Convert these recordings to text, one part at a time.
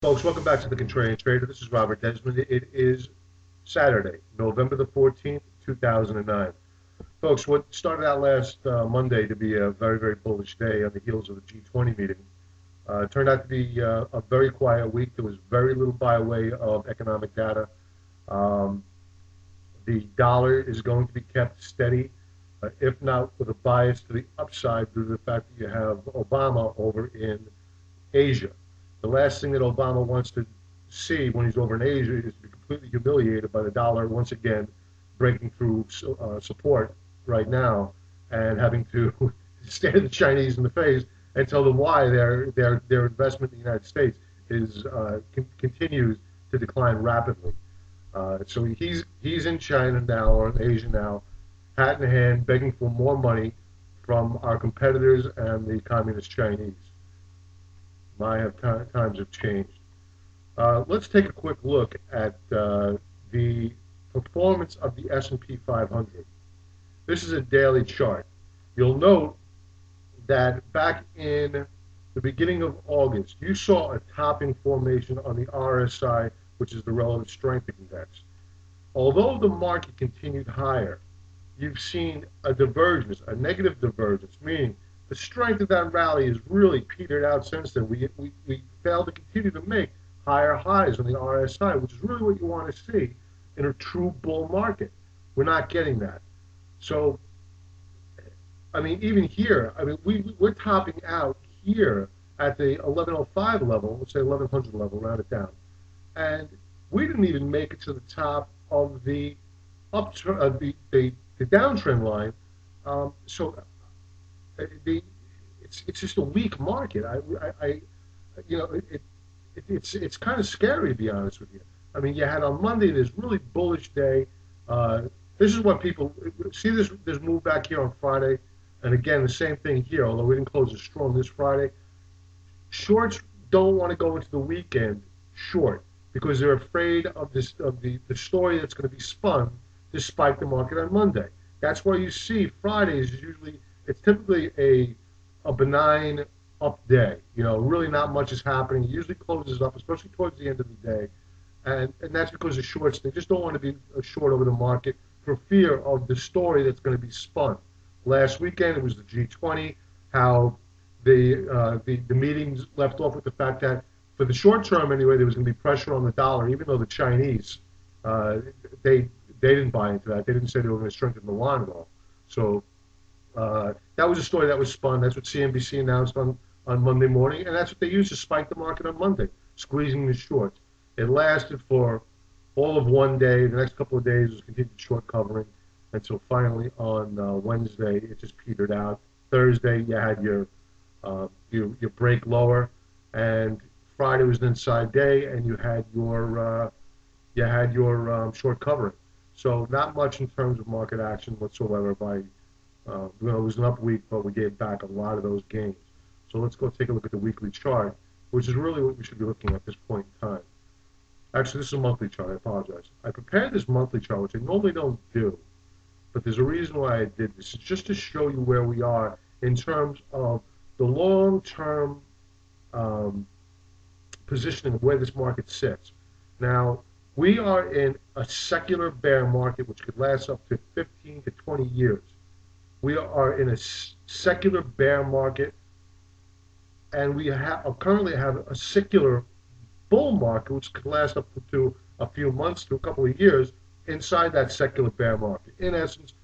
Folks, welcome back to the Contrarian Trader. This is Robert Desmond. It is Saturday, November the 14th, 2009. Folks, what started out last Monday to be a very, very bullish day on the heels of the G20 meeting turned out to be a very quiet week. There was very little by way of economic data. Um, the dollar is going to be kept steady, if not with a bias to the upside due to the fact that you have Obama over in Asia. The last thing that Obama wants to see when he's over in Asia is to be completely humiliated by the dollar once again breaking through support right now and having to stare the Chinese in the face and tell them why their investment in the United States is continues to decline rapidly. So he's in China now or in Asia now, hat in hand, begging for more money from our competitors and the communist Chinese. Times have changed. Let's take a quick look at the performance of the S&P 500. This is a daily chart. You'll note that back in the beginning of August, you saw a topping formation on the RSI, which is the relative strength index. Although the market continued higher, you've seen a divergence, a negative divergence, meaning the strength of that rally has really petered out since then. We failed to continue to make higher highs on the RSI, which is really what you want to see in a true bull market. We're not getting that. So, I mean, even here, I mean, we're topping out here at the 1105 level, let's say 1100 level, round it down. And we didn't even make it to the top of the the downtrend line. So it's just a weak market. You know, it's kind of scary to be honest with you. I mean, you had on Monday this really bullish day. This is what people see this move back here on Friday, and again the same thing here. Although we didn't close as strong this Friday, shorts don't want to go into the weekend short because they're afraid of the story that's going to be spun to spike the market on Monday. That's why you see Fridays is usually it's typically a benign up day. You know, really not much is happening. It usually closes up, especially towards the end of the day, and that's because the shorts they just don't want to be short over the market for fear of the story that's going to be spun. Last weekend it was the G20, how the meetings left off with the fact that for the short term anyway there was going to be pressure on the dollar, even though the Chinese they didn't buy into that. They didn't say they were going to strengthen the yuan at all. So that was a story that was spun. That's what CNBC announced on Monday morning, and that's what they used to spike the market on Monday, squeezing the shorts. It lasted for all of one day. The next couple of days was continued short covering, and so finally on Wednesday it just petered out. Thursday you had your break lower, and Friday was an inside day, and you had your short covering. So not much in terms of market action whatsoever by it was an up week, but we gave back a lot of those gains. So let's go take a look at the weekly chart, which is really what we should be looking at this point in time. Actually, this is a monthly chart. I apologize. I prepared this monthly chart, which I normally don't do, but there's a reason why I did this. It's just to show you where we are in terms of the long-term positioning of where this market sits. Now, we are in a secular bear market, which could last up to 15 to 20 years. We are in a secular bear market, and we currently have a secular bull market, which could last up to a few months to a couple of years inside that secular bear market. In essence,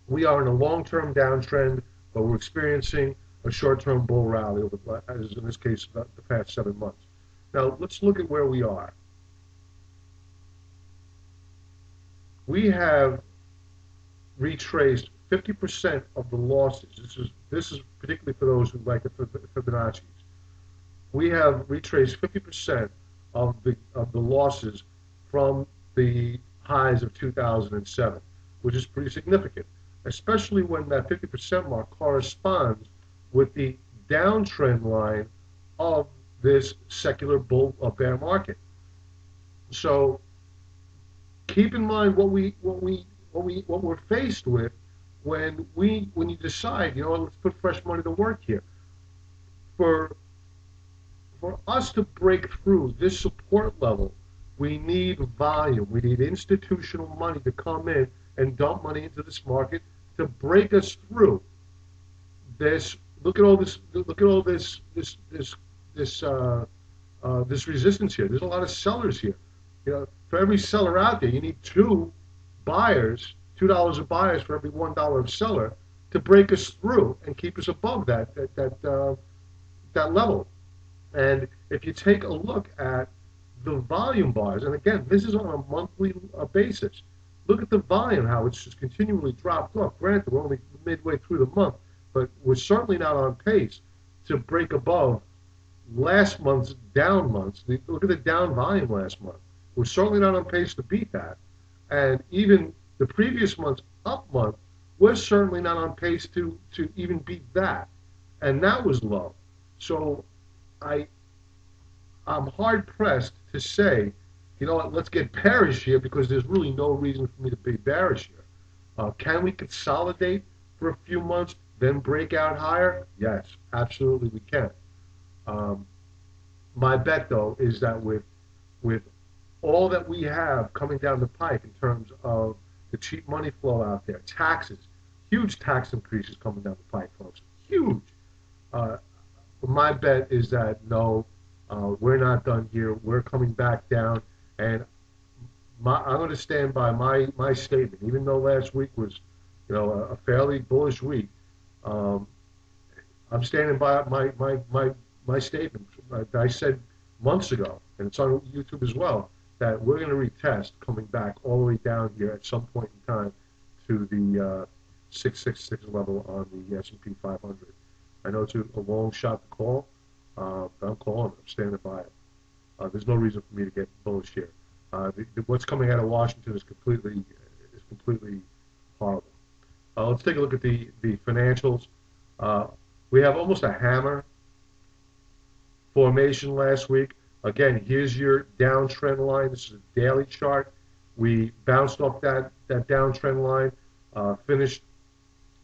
we are in a long-term downtrend, but we're experiencing a short-term bull rally over, as in this case, the past 7 months. Now, let's look at where we are. We have retraced 50% of the losses. This is particularly for those who like the Fibonacci's. We have retraced 50% of the losses from the highs of 2007, which is pretty significant, especially when that 50% mark corresponds with the downtrend line of this secular bull bear market. So keep in mind what we're faced with when you decide, let's put fresh money to work here. For for us to break through this support level, we need volume. We need institutional money to come in and dump money into this market to break us through this. Look at all this. Look at all this resistance here. There's a lot of sellers here. For every seller out there, you need two buyers, $2 of buyers for every $1 of seller to break us through and keep us above that level. And if you take a look at the volume bars, and again, this is on a monthly basis. Look at the volume, how it's just continually dropped off. Granted, we're only midway through the month, but we're certainly not on pace to break above last month's down months. Look at the down volume last month. We're certainly not on pace to beat that. And even the previous month's up month, we're certainly not on pace to even beat that. And that was low. So I'm hard pressed to say, you know what, let's get bearish here, because there's really no reason for me to be bearish here. Can we consolidate for a few months, then break out higher? Yes, absolutely we can. My bet, though, is that with all that we have coming down the pike in terms of the cheap money flow out there, taxes, huge tax increases coming down the pike, folks, huge. My bet is that no, we're not done here. We're coming back down, and I'm going to stand by my statement. Even though last week was, a fairly bullish week, I'm standing by my statement. I said months ago, and it's on YouTube as well, that we're going to retest coming back all the way down here at some point in time to the 666 level on the S&P 500. I know it's a long shot to call, but I'm calling it. I'm standing by it. There's no reason for me to get bullish here. What's coming out of Washington is completely horrible. Let's take a look at the financials. We have almost a hammer formation last week. Again, here's your downtrend line. This is a daily chart. We bounced off that downtrend line, finished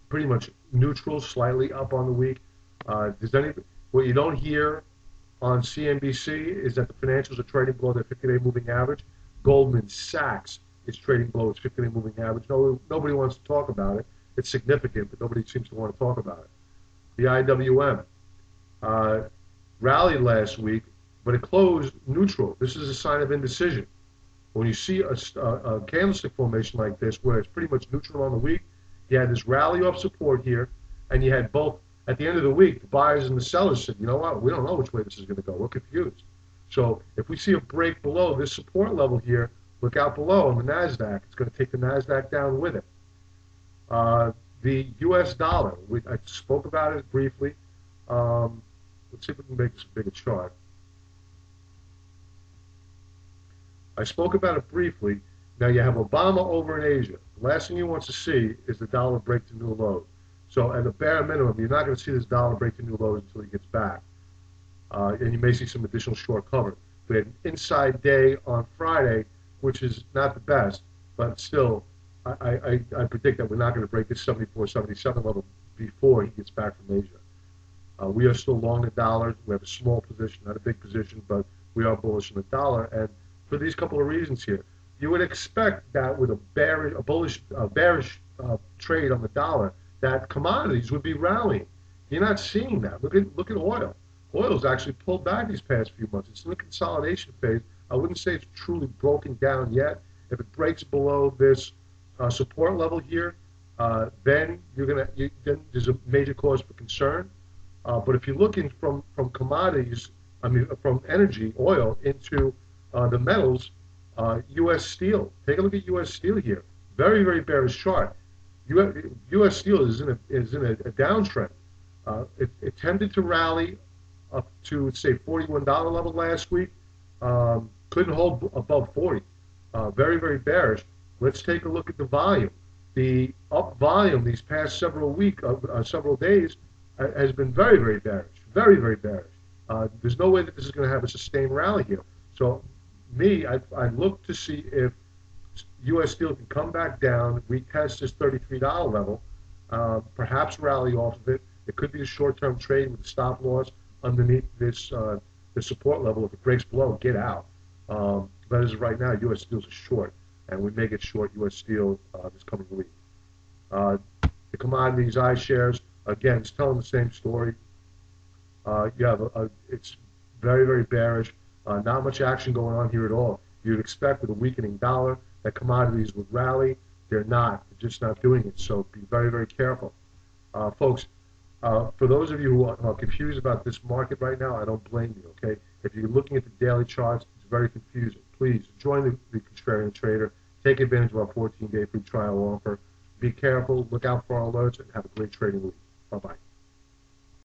pretty much neutral, slightly up on the week. What you don't hear on CNBC is that the financials are trading below their 50-day moving average. Goldman Sachs is trading below its 50-day moving average. Nobody wants to talk about it. It's significant, but nobody seems to want to talk about it. The IWM rallied last week, but it closed neutral. This is a sign of indecision. When you see a candlestick formation like this, where it's pretty much neutral on the week, you had this rally off support here, and you had both. At the end of the week, the buyers and the sellers said, you know what, we don't know which way this is going to go. We're confused. So if we see a break below this support level here, look out below on the NASDAQ. It's going to take the NASDAQ down with it. The U.S. dollar, I spoke about it briefly. Let's see if we can make this a bigger chart. I spoke about it briefly. Now you have Obama over in Asia. The last thing he wants to see is the dollar break to new lows. So at a bare minimum, you're not going to see this dollar break to new lows until he gets back. And you may see some additional short cover. We had an inside day on Friday, which is not the best, but still, I predict that we're not going to break this 74, 77 level before he gets back from Asia. We are still long the dollar. We have a small position, not a big position, but we are bullish on the dollar. And for these couple of reasons here, you would expect that with a bearish trade on the dollar, that commodities would be rallying. You're not seeing that. Look at oil. Oil's actually pulled back these past few months. It's in the consolidation phase. I wouldn't say it's truly broken down yet. If it breaks below this support level here, then there's a major cause for concern. But if you're looking from commodities, from energy, oil, into the metals, U.S. steel. Take a look at U.S. steel here. Very, very bearish chart. U.S. steel is in a downtrend. It tended to rally up to, say, $41 level last week. Couldn't hold above 40. Very, very bearish. Let's take a look at the volume. The up volume these past several days has been very, very bearish. Very, very bearish. There's no way that this is going to have a sustained rally here. So, I look to see if U.S. steel can come back down, retest this $33 level, perhaps rally off of it. It could be a short-term trade with a stop loss underneath this the support level. If it breaks below, get out. But as of right now, U.S. Steel's a short, and we may get short U.S. Steel this coming week. The commodities iShares, again, it's telling the same story. You have it's very, very bearish. Not much action going on here at all. You'd expect with a weakening dollar that commodities would rally. They're not. They're just not doing it. So be very, very careful. Folks, for those of you who are confused about this market right now, I don't blame you, okay? If you're looking at the daily charts, it's very confusing. Please join the Contrarian Trader. Take advantage of our 14-day free trial offer. Be careful. Look out for our alerts, and have a great trading week. Bye-bye.